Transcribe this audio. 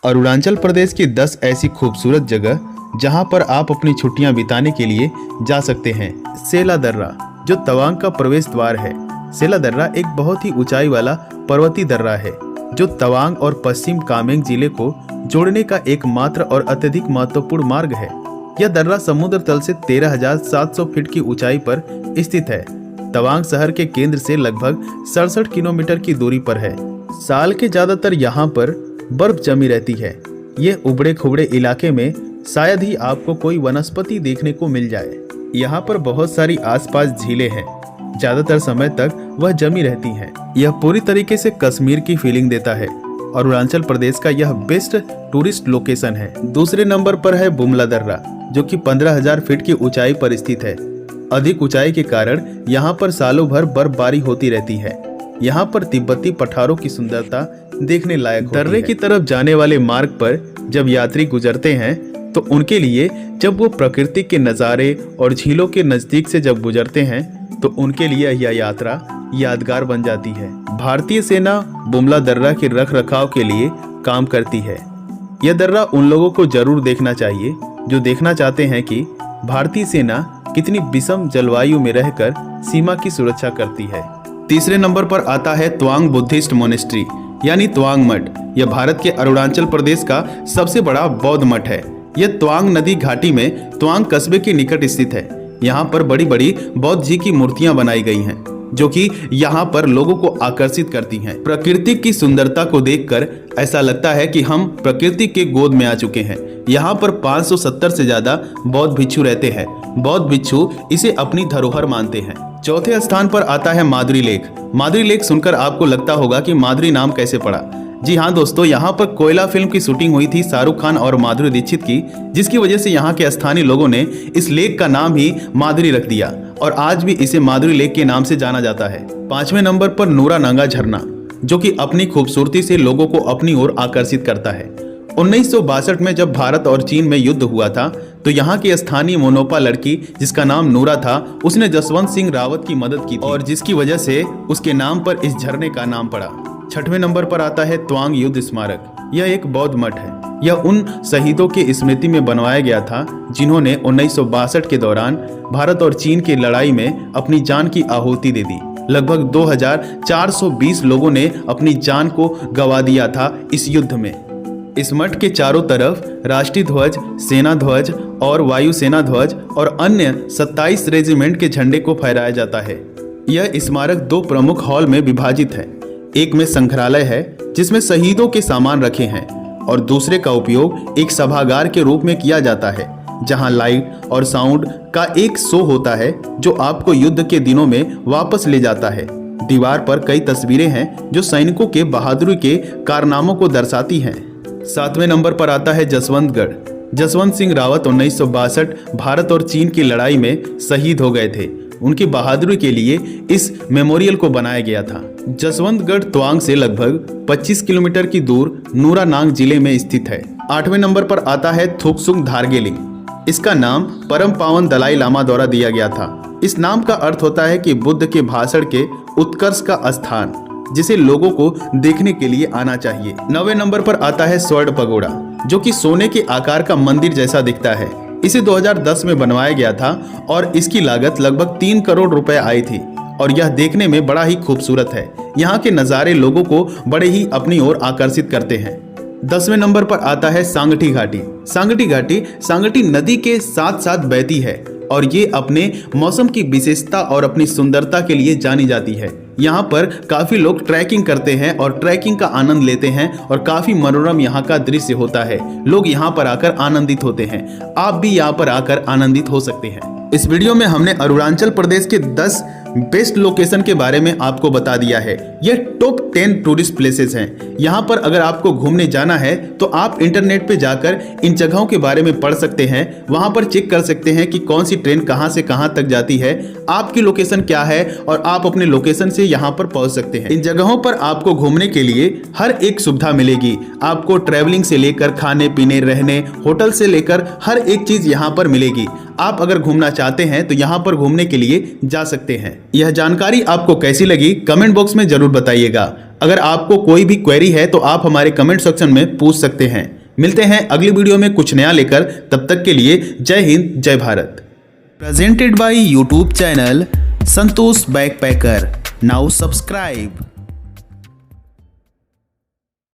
अरुणाचल प्रदेश की 10 ऐसी खूबसूरत जगह जहां पर आप अपनी छुट्टियां बिताने के लिए जा सकते हैं। सेला दर्रा जो तवांग का प्रवेश द्वार है। सेला दर्रा एक बहुत ही ऊंचाई वाला पर्वतीय दर्रा है जो तवांग और पश्चिम कामेंग जिले को जोड़ने का एकमात्र और अत्यधिक महत्वपूर्ण मार्ग है। यह दर्रा समुद्र तल से 13,700 फीट की ऊंचाई पर स्थित है। तवांग शहर के केंद्र से लगभग 67 किलोमीटर की दूरी पर है। साल के ज्यादातर यहाँ पर बर्फ जमी रहती है। ये उबड़े खुबड़े इलाके में शायद ही आपको कोई वनस्पति देखने को मिल जाए। यहाँ पर बहुत सारी आसपास झीलें हैं, ज्यादातर समय तक वह जमी रहती हैं। यह पूरी तरीके से कश्मीर की फीलिंग देता है। अरुणाचल प्रदेश का यह बेस्ट टूरिस्ट लोकेशन है। दूसरे नंबर पर है बुमला दर्रा जो कि 15,000 फीट की ऊंचाई पर स्थित है। अधिक ऊंचाई के कारण यहाँ पर सालों भर बर्फबारी होती रहती है। यहाँ पर तिब्बती पठारों की सुंदरता देखने लायक होती है। दर्रे की तरफ जाने वाले मार्ग पर जब यात्री गुजरते हैं तो उनके लिए जब वो प्रकृति के नज़ारे और झीलों के नज़दीक से जब गुजरते हैं तो उनके लिए यह यात्रा यादगार बन जाती है। भारतीय सेना बुमला दर्रा के रख रखाव के लिए काम करती है। यह दर्रा उन लोगों को जरूर देखना चाहिए जो देखना चाहते हैं कि भारतीय सेना कितनी विषम जलवायु में रहकर सीमा की सुरक्षा करती है। तीसरे नंबर पर आता है तवांग बुद्धिस्ट मोनेस्ट्री यानी तवांग मठ। यह भारत के अरुणाचल प्रदेश का सबसे बड़ा बौद्ध मठ है। यह तवांग नदी घाटी में तवांग कस्बे के निकट स्थित है। यहाँ पर बड़ी बड़ी बौद्ध जी की मूर्तियां बनाई गई हैं जो कि यहाँ पर लोगों को आकर्षित करती हैं। प्रकृति की सुंदरता को देखकर ऐसा लगता है कि हम प्रकृति के गोद में आ चुके हैं। यहाँ पर 570 से ज्यादा बौद्ध भिक्षु रहते हैं। बौद्ध भिक्षु इसे अपनी धरोहर मानते हैं। चौथे स्थान पर आता है माधुरी लेक। माधुरी लेक सुनकर आपको लगता होगा कि माधुरी नाम कैसे पड़ा। जी हाँ दोस्तों, यहाँ पर कोयला फिल्म की शूटिंग हुई थी शाहरुख खान और माधुरी दीक्षित की, जिसकी वजह से यहाँ के स्थानीय लोगों ने इस लेक का नाम ही माधुरी रख दिया और आज भी इसे माधुरी लेक के नाम से जाना जाता है। पांचवें नंबर पर नूरा नांगा झरना जो कि अपनी खूबसूरती से लोगों को अपनी ओर आकर्षित करता है। 1962 में जब भारत और चीन में युद्ध हुआ था तो यहाँ की स्थानीय मोनोपा लड़की जिसका नाम नूरा था, उसने जसवंत सिंह रावत की मदद की थी और जिसकी वजह से उसके नाम पर इस झरने का नाम पड़ा। छठवें नंबर पर आता है तवांग युद्ध स्मारक। यह एक बौद्ध मठ है। यह उन शहीदों की स्मृति में बनवाया गया था जिन्होंने 1962 के दौरान भारत और चीन की लड़ाई में अपनी जान की आहुति दे दी। लगभग 2,420 लोगों ने अपनी जान को गंवा दिया था इस युद्ध में। इस मठ के चारों तरफ राष्ट्रीय ध्वज, सेना ध्वज और वायुसेना ध्वज और अन्य 27 रेजिमेंट के झंडे को फहराया जाता है। यह स्मारक 2 प्रमुख हॉल में विभाजित है। एक में संग्रहालय है जिसमें शहीदों के सामान रखे हैं और दूसरे का उपयोग एक सभागार के रूप में किया जाता है जहां लाइट और साउंड का एक शो होता है जो आपको युद्ध के दिनों में वापस ले जाता है। दीवार पर कई तस्वीरें हैं जो सैनिकों के बहादुरी के कारनामों को दर्शाती हैं। 7वें नंबर पर आता है जसवंतगढ़। जसवंत सिंह रावत 1962 भारत और चीन की लड़ाई में शहीद हो गए थे। उनकी बहादुरी के लिए इस मेमोरियल को बनाया गया था। जसवंतगढ़ तवांग से लगभग 25 किलोमीटर की दूर नूरा नांग जिले में स्थित है। 8वें नंबर पर आता है थुकसुंग धारगेलिंग। इसका नाम परम पावन दलाई लामा द्वारा दिया गया था। इस नाम का अर्थ होता है कि बुद्ध के भाषण के उत्कर्ष का स्थान, जिसे लोगों को देखने के लिए आना चाहिए। 9वें नंबर पर आता है स्वर्ण पगोड़ा जो कि सोने के आकार का मंदिर जैसा दिखता है। इसे 2010 में बनवाया गया था और इसकी लागत लगभग 3 करोड़ रुपए आई थी और यह देखने में बड़ा ही खूबसूरत है। यहाँ के नज़ारे लोगों को बड़े ही अपनी ओर आकर्षित करते हैं। 10वें नंबर पर आता है सांगटी घाटी। सांगटी घाटी सांगटी नदी के साथ साथ बहती है और ये अपने मौसम की विशेषता और अपनी सुंदरता के लिए जानी जाती है। यहाँ पर काफी लोग ट्रैकिंग करते हैं और ट्रैकिंग का आनंद लेते हैं और काफी मनोरम यहाँ का दृश्य होता है। लोग यहाँ पर आकर आनंदित होते हैं। आप भी यहाँ पर आकर आनंदित हो सकते हैं। इस वीडियो में हमने अरुणाचल प्रदेश के 10 बेस्ट लोकेशन के बारे में आपको बता दिया है। यह टॉप 10 टूरिस्ट प्लेसेस हैं। यहाँ पर अगर आपको घूमने जाना है तो आप इंटरनेट पे जाकर इन जगहों के बारे में पढ़ सकते हैं। वहां पर चेक कर सकते हैं कि कौन सी ट्रेन कहां से कहां तक जाती है, आपकी लोकेशन क्या है और आप अपने लोकेशन से यहाँ पर पहुंच सकते हैं। इन जगहों पर आपको घूमने के लिए हर एक सुविधा मिलेगी। आपको ट्रैवलिंग से लेकर खाने पीने, रहने, होटल से लेकर हर एक चीज यहाँ पर मिलेगी। आप अगर घूमना चाहते हैं तो यहाँ पर घूमने के लिए जा सकते हैं। यह जानकारी आपको कैसी लगी कमेंट बॉक्स में जरूर बताइएगा। अगर आपको कोई भी क्वेरी है तो आप हमारे कमेंट सेक्शन में पूछ सकते हैं। मिलते हैं अगली वीडियो में कुछ नया लेकर, तब तक के लिए जय हिंद जय Bharat. Presented by YouTube channel Santosh backpacker. Now subscribe.